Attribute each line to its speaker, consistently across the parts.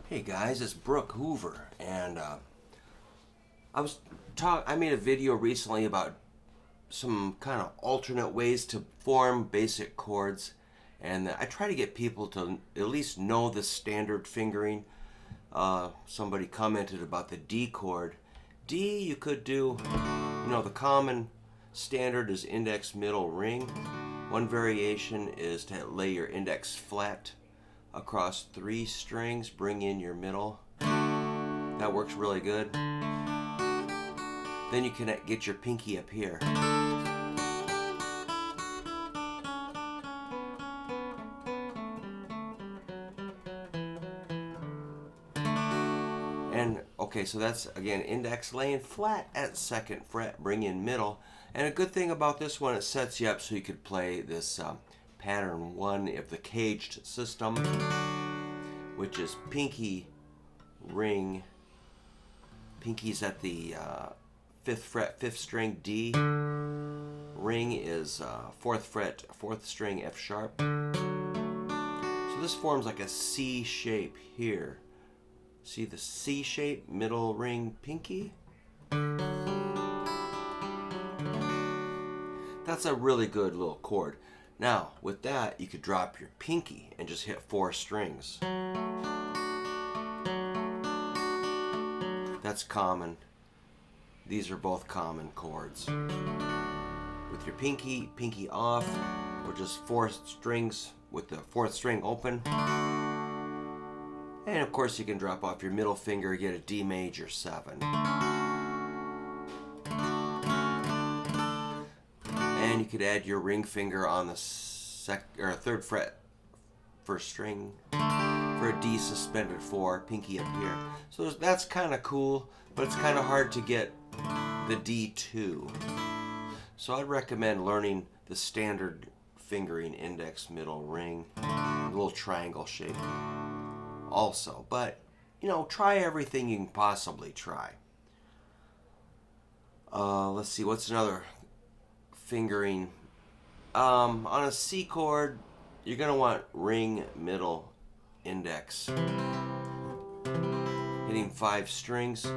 Speaker 1: Hey guys, it's Brook Hoover, and I made a video recently about some kind of alternate ways to form basic chords, and I try to get people to at least know the standard fingering. Somebody commented about the D chord. D, you could do, the common standard is index, middle, ring. One variation is to lay your index flat across 3 strings, bring in your middle. That works really good. Then you can get your pinky up here. And okay, so that's again index laying flat at 2nd fret, bring in middle. And a good thing about this one, it sets you up so you could play this pattern 1 of the caged system, which is pinky, ring. Pinky's at the 5th fret, 5th string D. Ring is 4th fret, 4th string F sharp. So this forms like a C shape here. See the C shape, middle, ring, pinky? That's a really good little chord. Now, with that, you could drop your pinky and just hit 4 strings. That's common. These are both common chords. With your pinky off, or just 4 strings with the 4th string open. And of course you can drop off your middle finger, get a D major 7. And you could add your ring finger on the 3rd fret, 1st string, for a D suspended 4, pinky up here. So that's kind of cool, but it's kind of hard to get the D2. So I'd recommend learning the standard fingering, index, middle, ring, a little triangle shape also. But, try everything you can possibly try. Let's see, what's another fingering? On a C chord, you're going to want ring, middle, index. Hitting 5 strings.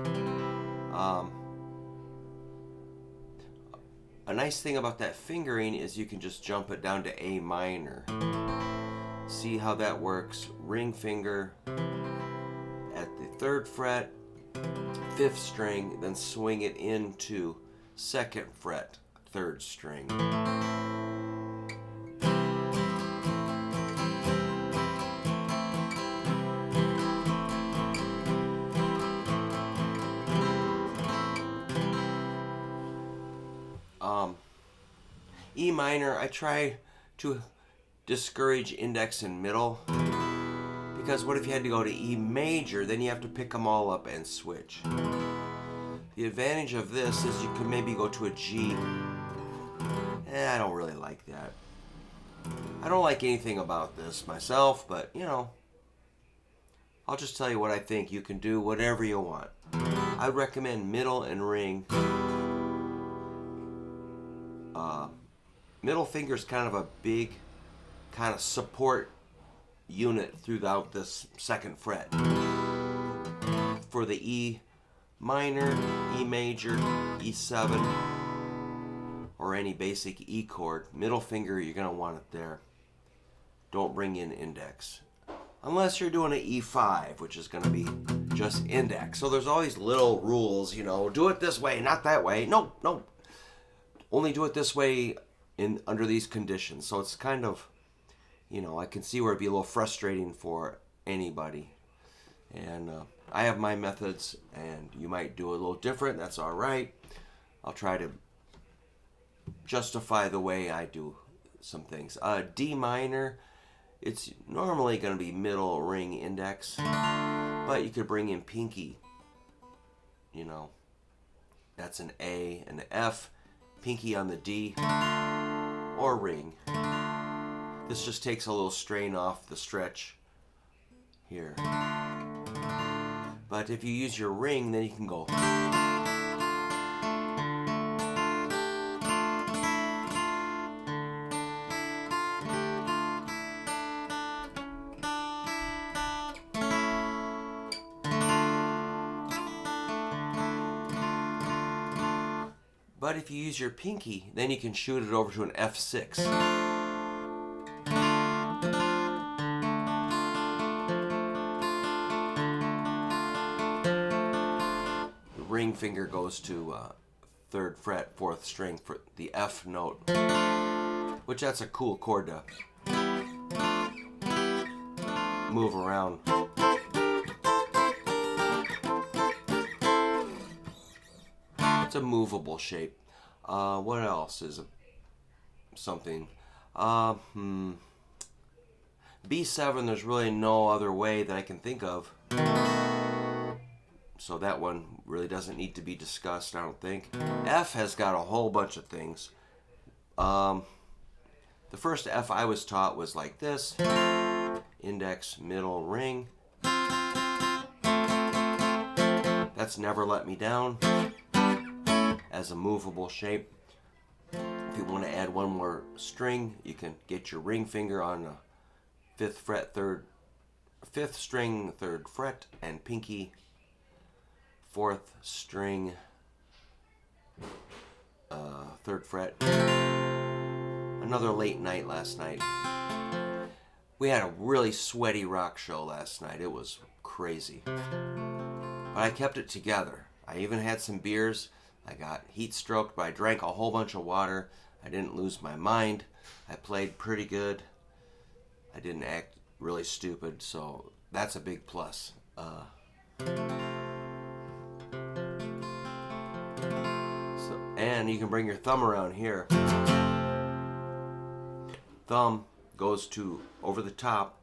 Speaker 1: A nice thing about that fingering is you can just jump it down to A minor. See how that works? Ring finger at the 3rd fret, 5th string, then swing it into 2nd fret, 3rd string. E minor, I try to discourage index and middle, because what if you had to go to E major, then you have to pick them all up and switch. The advantage of this is you can maybe go to a G. I don't really like that. I don't like anything about this myself, but I'll just tell you what I think. You can do whatever you want. I recommend middle and ring. Middle finger is kind of a big kind of support unit throughout this 2nd fret. For the E minor, E major, E7, or any basic E chord, middle finger, you're going to want it there. Don't bring in index. Unless you're doing an E5, which is going to be just index. So there's always little rules, do it this way, not that way. No. Only do it this way under these conditions. So it's kind of, I can see where it'd be a little frustrating for anybody. And I have my methods, and you might do a little different. That's all right. I'll try to justify the way I do some things. D minor, it's normally going to be middle, ring, index, but you could bring in pinky. That's an A and an F, pinky on the D, or ring. This just takes a little strain off the stretch here. But if you use your ring, then you can go. But if you use your pinky, then you can shoot it over to an F6. The ring finger goes to 3rd fret, 4th string for the F note, which that's a cool chord to move around. It's a movable shape. What else is something? B7, there's really no other way that I can think of. So that one really doesn't need to be discussed, I don't think. F has got a whole bunch of things. The first F I was taught was like this. Index, middle, ring. That's never let me down as a movable shape. If you want to add one more string, you can get your ring finger on the 5th fret, 5th string, 3rd fret, and pinky 4th string, 3rd fret. Another late night last night. We had a really sweaty rock show last night. It was crazy. But I kept it together. I even had some beers. I got heat stroked, but I drank a whole bunch of water. I didn't lose my mind. I played pretty good. I didn't act really stupid, so that's a big plus. And you can bring your thumb around here. Thumb goes to over the top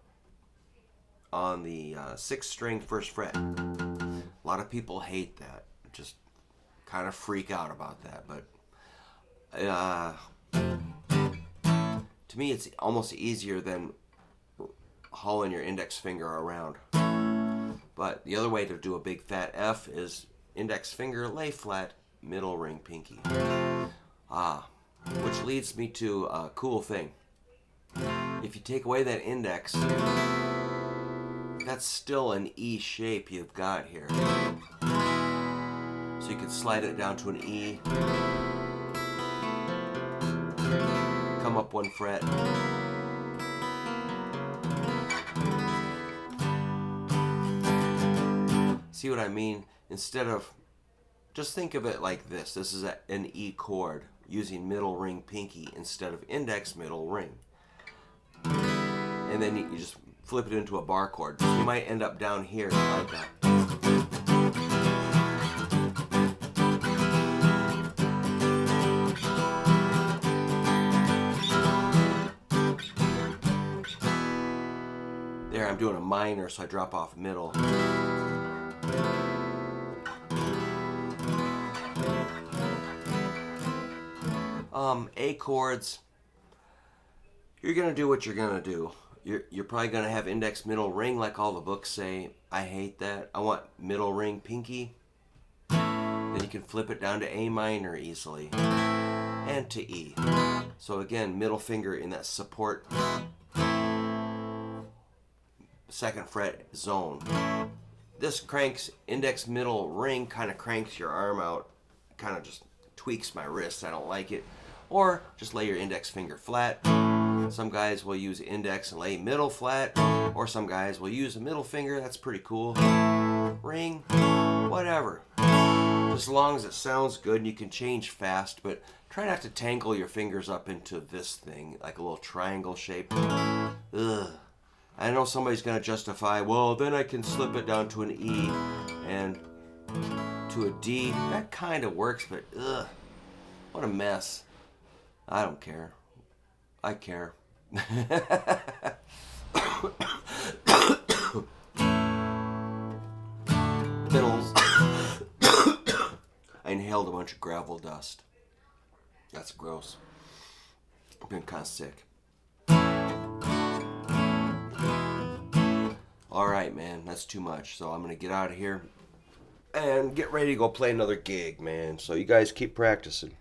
Speaker 1: on the 6th string, 1st fret. A lot of people hate that. Just kind of freak out about that. But to me, it's almost easier than hauling your index finger around. But the other way to do a big fat F is index finger, lay flat, middle ring, pinky. Which leads me to a cool thing. If you take away that index, that's still an E shape you've got here. So you can slide it down to an E, come up 1 fret, see what I mean? Instead of, just think of it like this. This is an E chord using middle ring, pinky instead of index, middle ring. And then you just flip it into a bar chord. So you might end up down here like that. There, I'm doing a minor, so I drop off middle. A chords, you're going to do what you're going to do. You're probably going to have index, middle, ring like all the books say. I hate that. I want middle, ring, pinky. Then you can flip it down to A minor easily. And to E. So again, middle finger in that support 2nd fret zone. This cranks index, middle, ring, kind of cranks your arm out. Kind of just tweaks my wrist. I don't like it. Or just lay your index finger flat. Some guys will use index and lay middle flat. Or some guys will use a middle finger. That's pretty cool. Ring, whatever. As long as it sounds good and you can change fast. But try not to tangle your fingers up into this thing, like a little triangle shape. Ugh. I know somebody's going to justify, well, then I can slip it down to an E and to a D. That kind of works, but ugh. What a mess. I don't care. I care. Fiddles. I inhaled a bunch of gravel dust. That's gross. I've been kind of sick. Alright, man. That's too much. So I'm going to get out of here and get ready to go play another gig, man. So you guys keep practicing.